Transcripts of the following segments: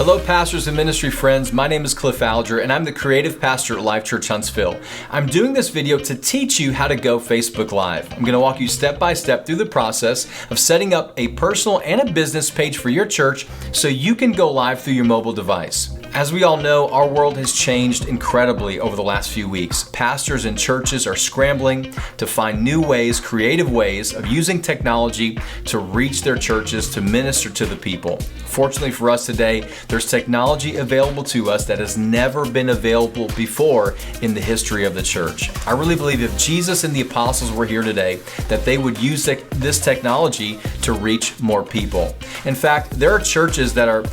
Hello, pastors and ministry friends. My name is Cliff Alger, and I'm the creative pastor at Life Church Huntsville. I'm doing this video to teach you how to go Facebook Live. I'm going to walk you step by step through the process of setting up a personal and a business page for your church so you can go live through your mobile device. As we all know, our world has changed incredibly over the last few weeks. Pastors and churches are scrambling to find new ways, creative ways of using technology to reach their churches, to minister to the people. Fortunately for us today, there's technology available to us that has never been available before in the history of the church. I really believe if Jesus and the apostles were here today, that they would use this technology to reach more people. In fact, there are churches that are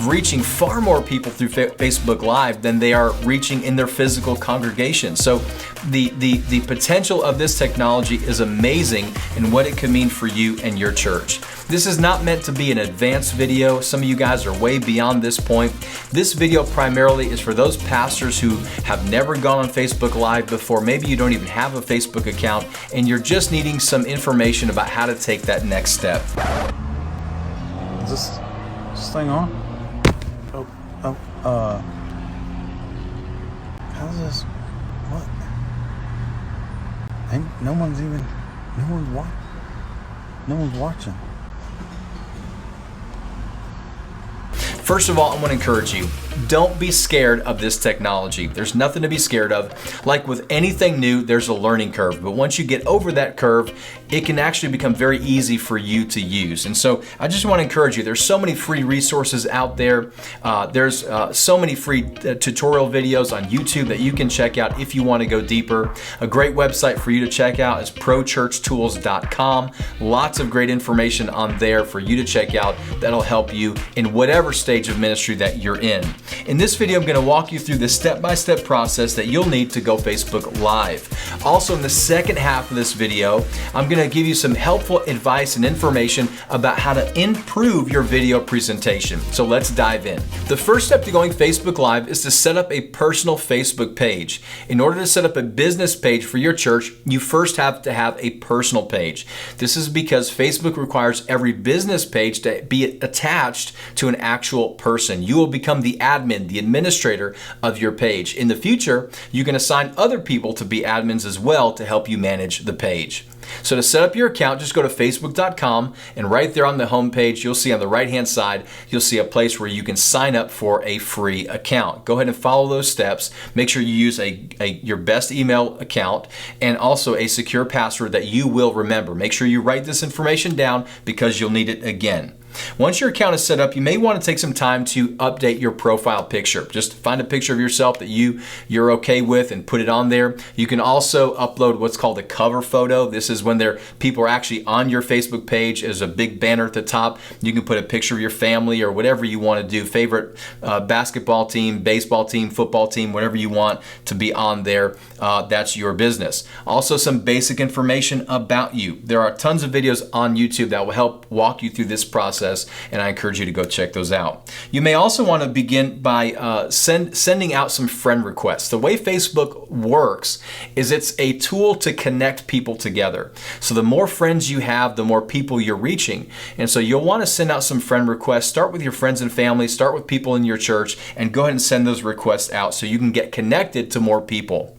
reaching far more people through Facebook Live than they are reaching in their physical congregation. So the potential of this technology is amazing in what it can mean for you and your church. This is not meant to be an advanced video. Some of you guys are way beyond this point. This video primarily is for those pastors who have never gone on Facebook Live before. Maybe you don't even have a Facebook account and you're just needing some information about how to take that next step. Is this thing on? How's this? What? Ain't no one's watching. First of all, I want to encourage you, don't be scared of this technology. There's nothing to be scared of. Like with anything new, there's a learning curve. But once you get over that curve, it can actually become very easy for you to use. And so I just want to encourage you, there's so many free resources out there. There's so many free tutorial videos on YouTube that you can check out if you want to go deeper. A great website for you to check out is prochurchtools.com. Lots of great information on there for you to check out that'll help you in whatever stage of ministry that you're in. In this video, I'm going to walk you through the step-by-step process that you'll need to go Facebook Live. Also, in the second half of this video, I'm going to give you some helpful advice and information about how to improve your video presentation. So let's dive in. The first step to going Facebook Live is to set up a personal Facebook page. In order to set up a business page for your church, you first have to have a personal page. This is because Facebook requires every business page to be attached to an actual person. You will become the admin, the administrator of your page. In the future, you can assign other people to be admins as well to help you manage the page. So to set up your account, just go to facebook.com, and right there on the home page, you'll see on the right-hand side, you'll see a place where you can sign up for a free account. Go ahead and follow those steps. Make sure you use your best email account and also a secure password that you will remember. Make sure you write this information down because you'll need it again. Once your account is set up, you may want to take some time to update your profile picture. Just find a picture of yourself that you're okay with and put it on there. You can also upload what's called a cover photo. This is when people are actually on your Facebook page. There's a big banner at the top. You can put a picture of your family or whatever you want to do. Favorite basketball team, baseball team, football team, whatever you want to be on there. That's your business. Also, some basic information about you. There are tons of videos on YouTube that will help walk you through this process, and I encourage you to go check those out. You may also want to begin by sending out some friend requests. The way Facebook works is it's a tool to connect people together. So the more friends you have, the more people you're reaching. And so you'll want to send out some friend requests. Start with your friends and family, start with people in your church, and go ahead and send those requests out so you can get connected to more people.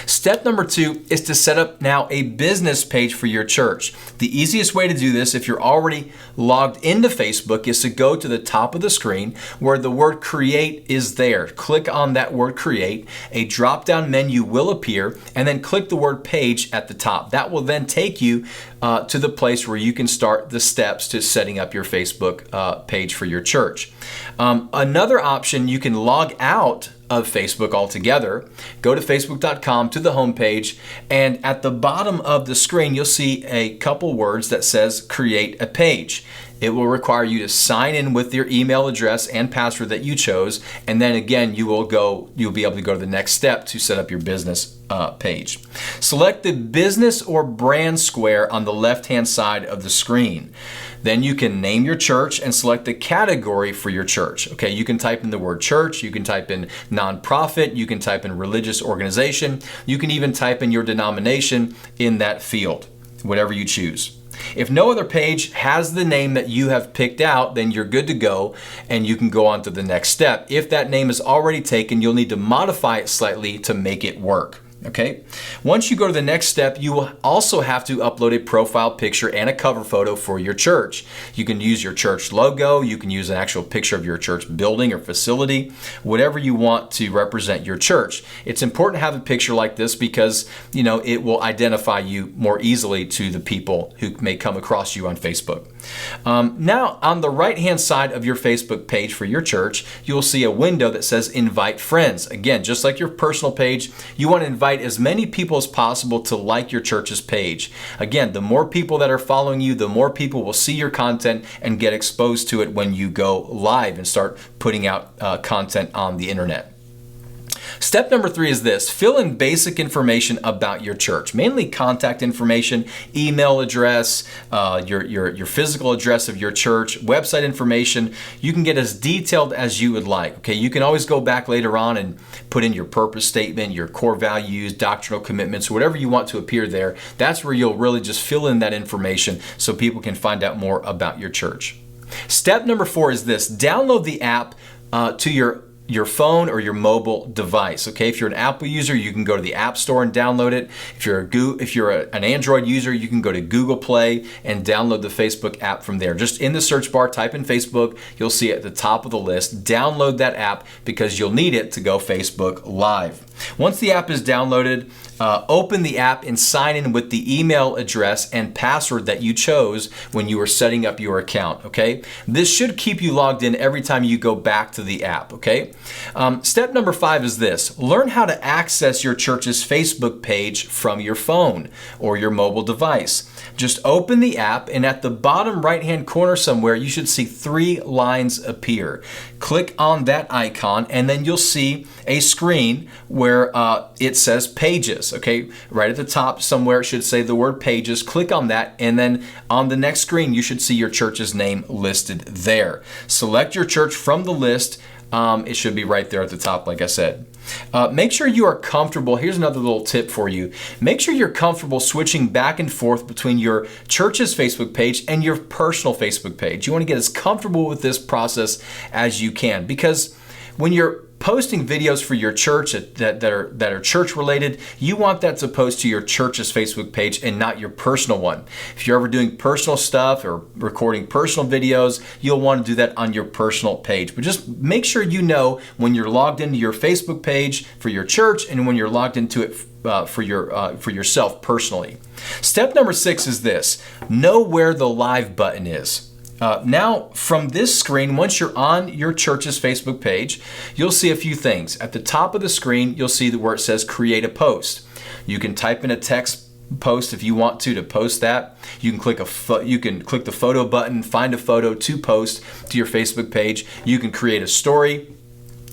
Step number 2 is to set up now a business page for your church. The easiest way to do this, if you're already logged into Facebook, is to go to the top of the screen where the word create is there. Click on that word create. A drop-down menu will appear, and then click the word page at the top. That will then take you to the place where you can start the steps to setting up your Facebook page for your church. Another option, you can log out of Facebook altogether. Go to facebook.com to the home page, and at the bottom of the screen you'll see a couple words that says create a page. It will require you to sign in with your email address and password that you chose, and then again you'll be able to go to the next step to set up your business page. Select the business or brand square on the left-hand side of the screen. Then you can name your church and select the category for your church. Okay, you can type in the word church, you can type in nonprofit, you can type in religious organization, you can even type in your denomination in that field, whatever you choose. If no other page has the name that you have picked out, then you're good to go and you can go on to the next step. If that name is already taken, you'll need to modify it slightly to make it work. Okay. Once you go to the next step, you will also have to upload a profile picture and a cover photo for your church. You can use your church logo. You can use an actual picture of your church building or facility, whatever you want to represent your church. It's important to have a picture like this because, it will identify you more easily to the people who may come across you on Facebook. Now, on the right-hand side of your Facebook page for your church, you'll see a window that says Invite Friends. Again, just like your personal page, you want to invite as many people as possible to like your church's page. Again, the more people that are following you, the more people will see your content and get exposed to it when you go live and start putting out content on the internet. Step number 3 is this: fill in basic information about your church, mainly contact information, email address, your physical address of your church, website information. You can get as detailed as you would like. Okay, you can always go back later on and put in your purpose statement, your core values, doctrinal commitments, whatever you want to appear there. That's where you'll really just fill in that information so people can find out more about your church. Step number 4 is this: download the app to your phone or your mobile device. Okay, if you're an Apple user, you can go to the App Store and download it. If you're an Android user, you can go to Google Play and download the Facebook app from there. Just in the search bar, type in Facebook. You'll see it at the top of the list. Download that app because you'll need it to go Facebook Live. Once the app is downloaded, open the app and sign in with the email address and password that you chose when you were setting up your account, okay? This should keep you logged in every time you go back to the app, okay? Step number 5 is this: learn how to access your church's Facebook page from your phone or your mobile device. Just open the app, and at the bottom right-hand corner somewhere, you should see 3 lines appear. Click on that icon, and then you'll see a screen where it says Pages, okay? Right at the top somewhere, it should say the word Pages. Click on that, and then on the next screen, you should see your church's name listed there. Select your church from the list. It should be right there at the top, like I said. Make sure you are comfortable. Here's another little tip for you. Make sure you're comfortable switching back and forth between your church's Facebook page and your personal Facebook page. You want to get as comfortable with this process as you can, because when you're posting videos for your church that are church related, you want that to post to your church's Facebook page and not your personal one. If you're ever doing personal stuff or recording personal videos, you'll want to do that on your personal page. But just make sure you know when you're logged into your Facebook page for your church and when you're logged into it for yourself personally. Step number 6 is this: know where the live button is. Now, from this screen, once you're on your church's Facebook page, you'll see a few things. At the top of the screen, you'll see where it says Create a Post. You can type in a text post if you want to post that. You can click the photo button, find a photo to post to your Facebook page. You can create a story.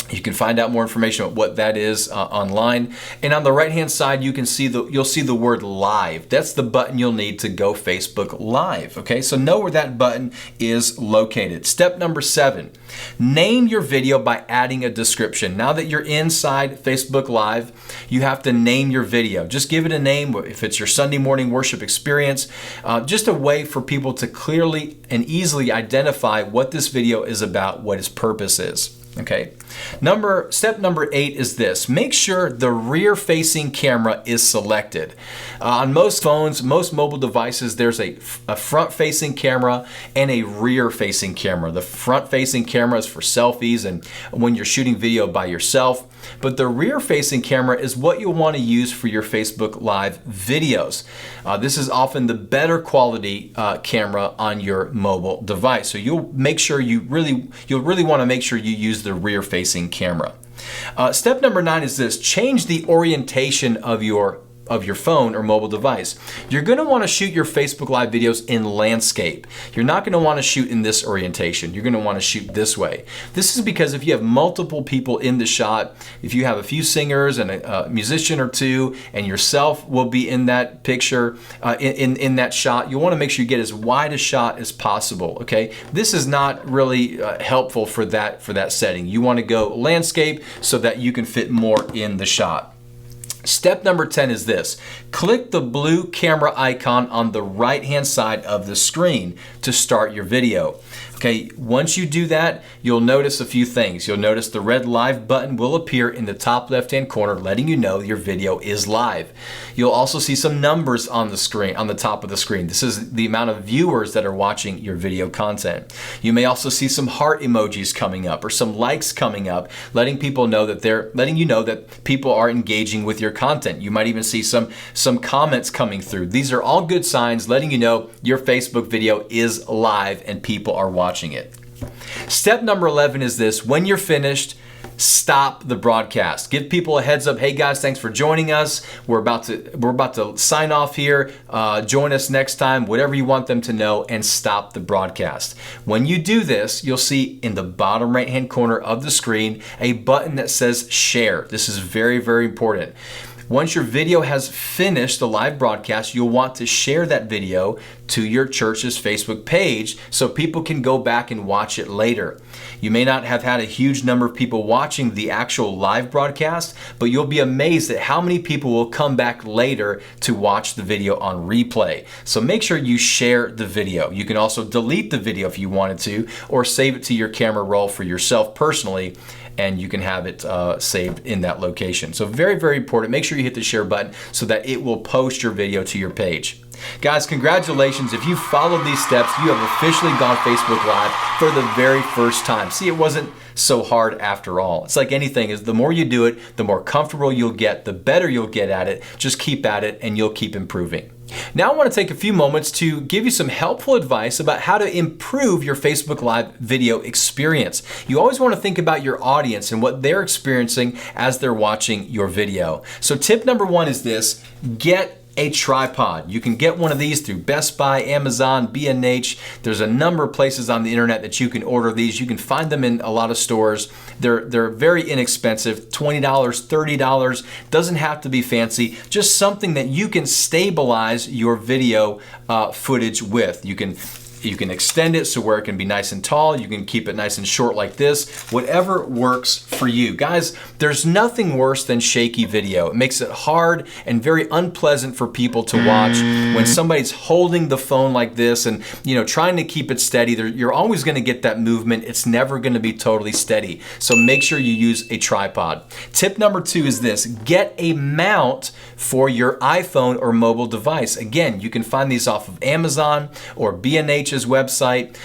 You can find out more information about what that is online. And on the right-hand side, you'll see the word Live. That's the button you'll need to go Facebook Live. Okay, so know where that button is located. Step number 7, name your video by adding a description. Now that you're inside Facebook Live, you have to name your video. Just give it a name. If it's your Sunday morning worship experience, just a way for people to clearly and easily identify what this video is about, what its purpose is. Okay. Step number 8 is this: make sure the rear-facing camera is selected. On most phones, most mobile devices, there's a front-facing camera and a rear-facing camera. The front-facing camera is for selfies and when you're shooting video by yourself, but the rear-facing camera is what you'll want to use for your Facebook Live videos. This is often the better quality camera on your mobile device. So you'll really want to make sure you use the rear-facing camera. Step number 9 is this: change the orientation of your phone or mobile device. You're going to want to shoot your Facebook Live videos in landscape. You're not going to want to shoot in this orientation. You're going to want to shoot this way. This is because if you have multiple people in the shot, if you have a few singers and a musician or two, and yourself will be in that picture, in that shot, you want to make sure you get as wide a shot as possible. Okay, this is not really helpful for that setting. You want to go landscape so that you can fit more in the shot. Step number 10 is this. Click the blue camera icon on the right-hand side of the screen to start your video. Okay, once you do that, you'll notice a few things. You'll notice the red live button will appear in the top left-hand corner, letting you know your video is live. You'll also see some numbers on the screen, on the top of the screen. This is the amount of viewers that are watching your video content. You may also see some heart emojis coming up or some likes coming up, letting you know that people are engaging with your content. You might even see some comments coming through. These are all good signs letting you know your Facebook video is live and people are watching it. Step number 11 is this. When you're finished, stop the broadcast. Give people a heads up. Hey guys, thanks for joining us. We're about to sign off here. Join us next time, whatever you want them to know, and stop the broadcast. When you do this, you'll see in the bottom right-hand corner of the screen a button that says share. This is very, very important. Once your video has finished the live broadcast, you'll want to share that video to your church's Facebook page so people can go back and watch it later. You may not have had a huge number of people watching the actual live broadcast, but you'll be amazed at how many people will come back later to watch the video on replay. So make sure you share the video. You can also delete the video if you wanted to, or save it to your camera roll for yourself personally, and you can have it saved in that location. So very, very important. Make sure you hit the share button so that it will post your video to your page. Guys, congratulations. If you followed these steps, you have officially gone Facebook Live for the very first time. See, it wasn't so hard after all. It's like anything, is the more you do it, the more comfortable you'll get, the better you'll get at it. Just keep at it and you'll keep improving. Now I want to take a few moments to give you some helpful advice about how to improve your Facebook Live video experience. You always want to think about your audience and what they're experiencing as they're watching your video. So tip number 1 is this: get a tripod. You can get one of these through Best Buy, Amazon, B&H. There's a number of places on the internet that you can order these. You can find them in a lot of stores. They're very inexpensive, $20, $30. Doesn't have to be fancy. Just something that you can stabilize your video footage with. You can extend it so where it can be nice and tall. You can keep it nice and short like this. Whatever works for you. Guys, there's nothing worse than shaky video. It makes it hard and very unpleasant for people to watch when somebody's holding the phone like this and trying to keep it steady. You're always going to get that movement. It's never going to be totally steady. So make sure you use a tripod. Tip number 2 is this: get a mount for your iPhone or mobile device. Again, you can find these off of Amazon or B&H website.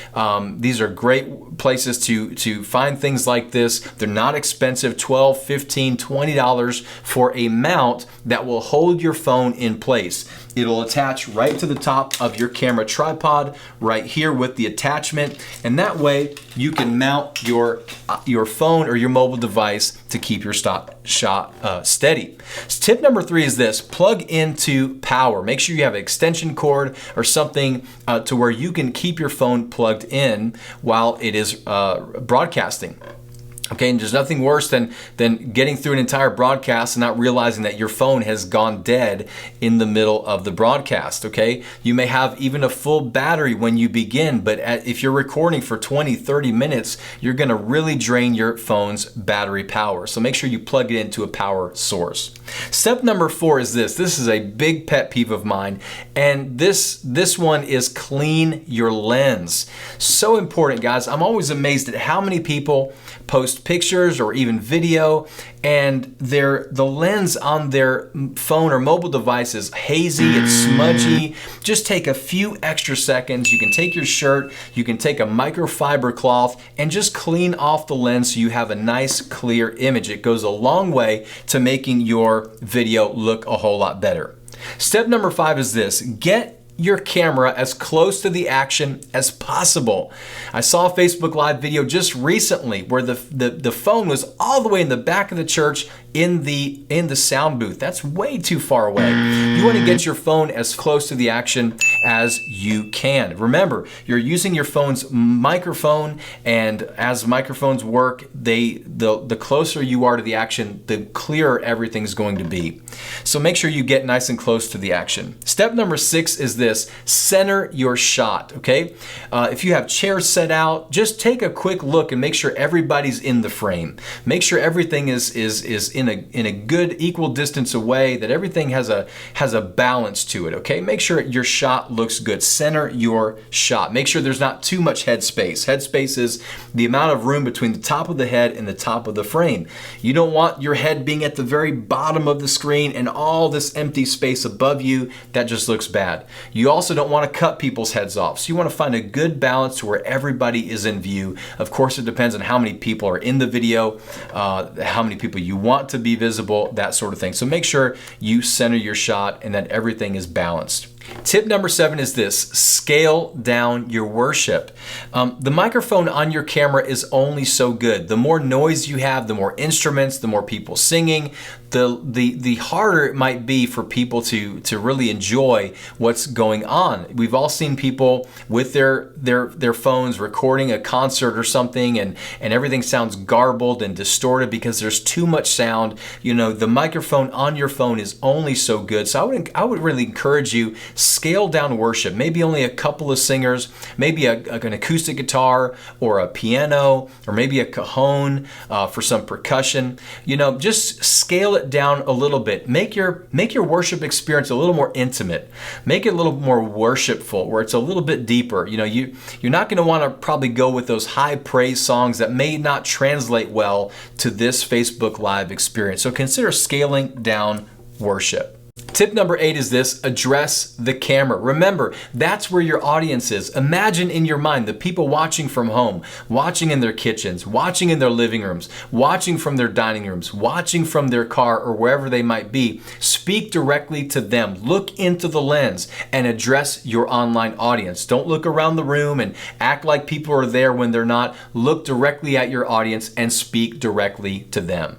These are great places to find things like this. They're not expensive, $12, $15, $20 for a mount that will hold your phone in place. It'll attach right to the top of your camera tripod right here with the attachment, and that way you can mount your phone or your mobile device to keep your shot steady. Tip number 3 is this: plug into power. Make sure you have an extension cord or something to where you can keep your phone plugged in while it is broadcasting. Okay, and there's nothing worse than getting through an entire broadcast and not realizing that your phone has gone dead in the middle of the broadcast, okay? You may have even a full battery when you begin, but if you're recording for 20, 30 minutes, you're gonna really drain your phone's battery power. So make sure you plug it into a power source. Step number 4 is this. This is a big pet peeve of mine, and this one is clean your lens. So important, guys. I'm always amazed at how many people post pictures or even video, and the lens on their phone or mobile device is hazy, it's smudgy. Just take a few extra seconds. You can take your shirt, you can take a microfiber cloth and just clean off the lens so you have a nice clear image. It goes a long way to making your video look a whole lot better. Step number 5 is this: get your camera as close to the action as possible. I saw a Facebook Live video just recently where the phone was all the way in the back of the church in the sound booth. That's way too far away. You want to get your phone as close to the action as you can. Remember, you're using your phone's microphone, and as microphones work, the closer you are to the action, the clearer everything's going to be. So make sure you get nice and close to the action. Step number 6 is this. this: center your shot, okay? If you have chairs set out, just take a quick look and make sure everybody's in the frame. Make sure everything is in a good equal distance away, that everything has a balance to it, okay? Make sure your shot looks good. Center your shot. Make sure there's not too much head space. Head space is the amount of room between the top of the head and the top of the frame. You don't want your head being at the very bottom of the screen and all this empty space above you. That just looks bad. You also don't want to cut people's heads off. So you want to find a good balance to where everybody is in view. Of course, it depends on how many people are in the video, how many people you want to be visible, that sort of thing. So make sure you center your shot and that everything is balanced. Tip number 7 is this: scale down your worship. The microphone on your camera is only so good. The more noise you have, the more instruments, the more people singing, the harder it might be for people to really enjoy what's going on. We've all seen people with their phones recording a concert or something, and everything sounds garbled and distorted because there's too much sound. You know, the microphone on your phone is only so good. So I would really encourage you, scale down worship. Maybe only a couple of singers, maybe an acoustic guitar or a piano, or maybe a cajon for some percussion. You know, just scale it down a little bit. Make your worship experience a little more intimate. Make it a little more worshipful, where it's a little bit deeper. You know, you're not going to want to probably go with those high praise songs that may not translate well to this Facebook Live experience. So consider scaling down worship. Tip number 8 is this: address the camera. Remember, that's where your audience is. Imagine in your mind the people watching from home, watching in their kitchens, watching in their living rooms, watching from their dining rooms, watching from their car or wherever they might be. Speak directly to them. Look into the lens and address your online audience. Don't look around the room and act like people are there when they're not. Look directly at your audience and speak directly to them.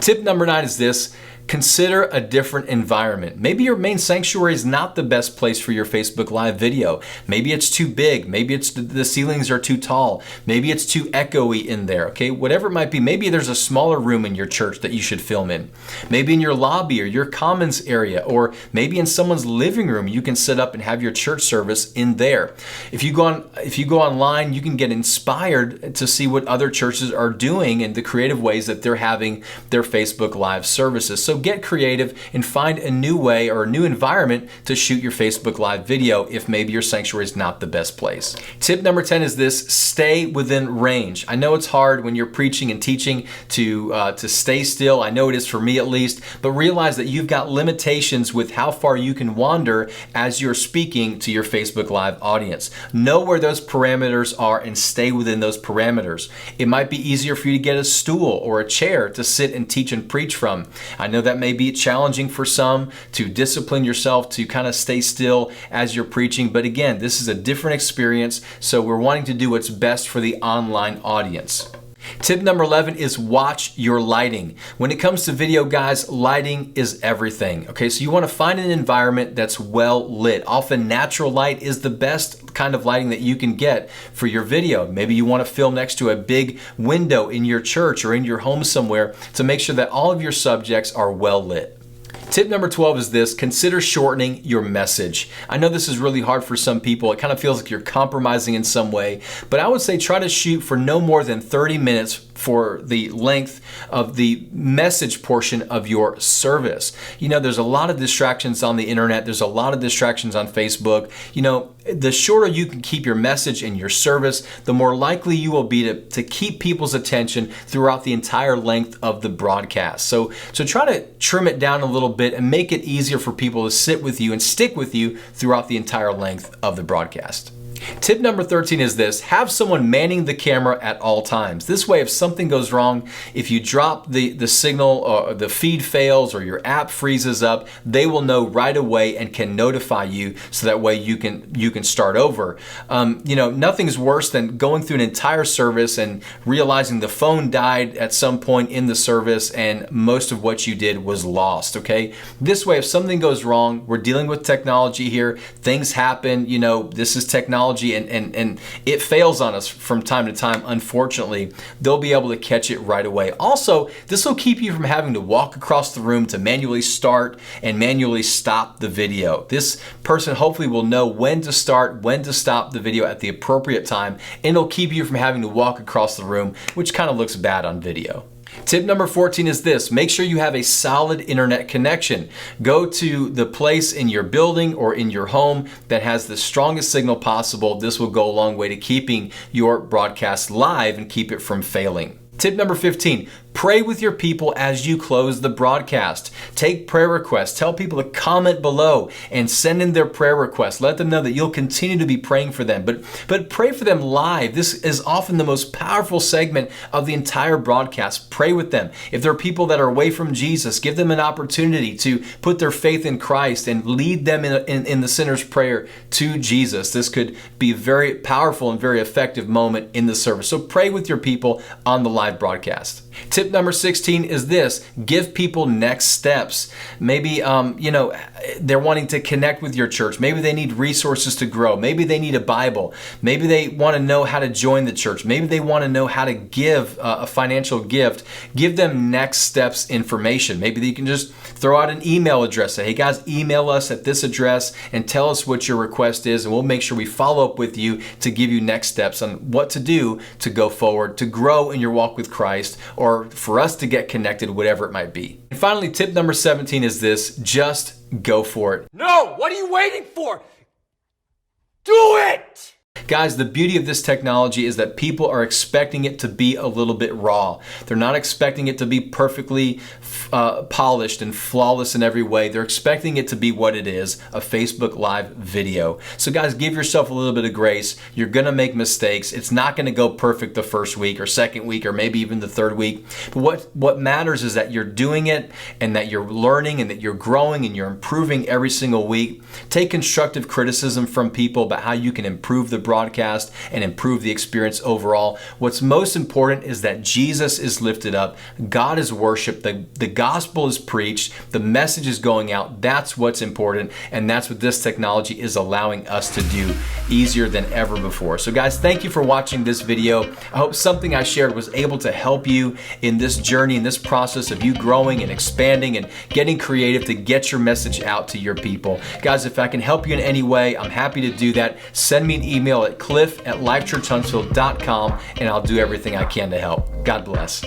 Tip number 9 is this: consider a different environment. Maybe your main sanctuary is not the best place for your Facebook Live video. Maybe it's too big. Maybe it's the ceilings are too tall. Maybe it's too echoey in there, okay? Whatever it might be. Maybe there's a smaller room in your church that you should film in. Maybe in your lobby or your commons area, or maybe in someone's living room, you can set up and have your church service in there. If you go online, you can get inspired to see what other churches are doing and the creative ways that they're having their Facebook Live services. So get creative and find a new way or a new environment to shoot your Facebook Live video if maybe your sanctuary is not the best place. Tip number 10 is this: stay within range. I know it's hard when you're preaching and teaching to stay still. I know it is for me at least, but realize that you've got limitations with how far you can wander as you're speaking to your Facebook Live audience. Know where those parameters are and stay within those parameters. It might be easier for you to get a stool or a chair to sit and teach and preach from. I know that may be challenging for some to discipline yourself to kind of stay still as you're preaching. But again, this is a different experience, so we're wanting to do what's best for the online audience. Tip number 11 is watch your lighting. When it comes to video, guys, lighting is everything. Okay, so you want to find an environment that's well lit. Often natural light is the best kind of lighting that you can get for your video. Maybe you want to film next to a big window in your church or in your home somewhere to make sure that all of your subjects are well lit. Tip number 12 is this: consider shortening your message. I know this is really hard for some people. It kind of feels like you're compromising in some way, but I would say try to shoot for no more than 30 minutes for the length of the message portion of your service. You know, there's a lot of distractions on the internet. There's a lot of distractions on Facebook. You know, the shorter you can keep your message in your service, the more likely you will be to keep people's attention throughout the entire length of the broadcast. So try to trim it down a little bit and make it easier for people to sit with you and stick with you throughout the entire length of the broadcast. Tip number 13 is this: have someone manning the camera at all times. This way, if something goes wrong, if you drop the signal or the feed fails or your app freezes up, they will know right away and can notify you, so that way you can start over. You know, nothing's worse than going through an entire service and realizing the phone died at some point in the service and most of what you did was lost, okay? This way, if something goes wrong, we're dealing with technology here. Things happen, you know, this is technology. technology and it fails on us from time to time, unfortunately, they'll be able to catch it right away. Also, this will keep you from having to walk across the room to manually start and manually stop the video. This person hopefully will know when to start, when to stop the video at the appropriate time, and it'll keep you from having to walk across the room, which kind of looks bad on video. Tip number 14 is this: make sure you have a solid internet connection. Go to the place in your building or in your home that has the strongest signal possible. This will go a long way to keeping your broadcast live and keep it from failing. Tip number 15, pray with your people as you close the broadcast. Take prayer requests. Tell people to comment below and send in their prayer requests. Let them know that you'll continue to be praying for them. But pray for them live. This is often the most powerful segment of the entire broadcast. Pray with them. If there are people that are away from Jesus, give them an opportunity to put their faith in Christ and lead them in the sinner's prayer to Jesus. This could be a very powerful and very effective moment in the service. So pray with your people on the live broadcast. Tip number 16 is this: give people next steps. Maybe they're wanting to connect with your church. Maybe they need resources to grow. Maybe they need a Bible. Maybe they want to know how to join the church. Maybe they want to know how to give a financial gift. Give them next steps information. Maybe you can just throw out an email address. Say, hey guys, email us at this address and tell us what your request is, and we'll make sure we follow up with you to give you next steps on what to do to go forward, to grow in your walk with Christ, or for us to get connected, whatever it might be. And finally, tip number 17 is this: just go for it. No, what are you waiting for? Do it! Guys, the beauty of this technology is that people are expecting it to be a little bit raw. They're not expecting it to be perfectly polished and flawless in every way. They're expecting it to be what it is, a Facebook Live video. So guys, give yourself a little bit of grace. You're gonna make mistakes. It's not gonna go perfect the first week or second week or maybe even the third week. But what matters is that you're doing it and that you're learning and that you're growing and you're improving every single week. Take constructive criticism from people about how you can improve the broadcast and improve the experience overall. What's most important is that Jesus is lifted up, God is worshiped, the gospel is preached, the message is going out. That's what's important, and that's what this technology is allowing us to do easier than ever before. So guys, thank you for watching this video. I hope something I shared was able to help you in this journey, in this process of you growing and expanding and getting creative to get your message out to your people. Guys, if I can help you in any way, I'm happy to do that. Send me an email at cliff@lifechurchhuntsville.com and I'll do everything I can to help. God bless.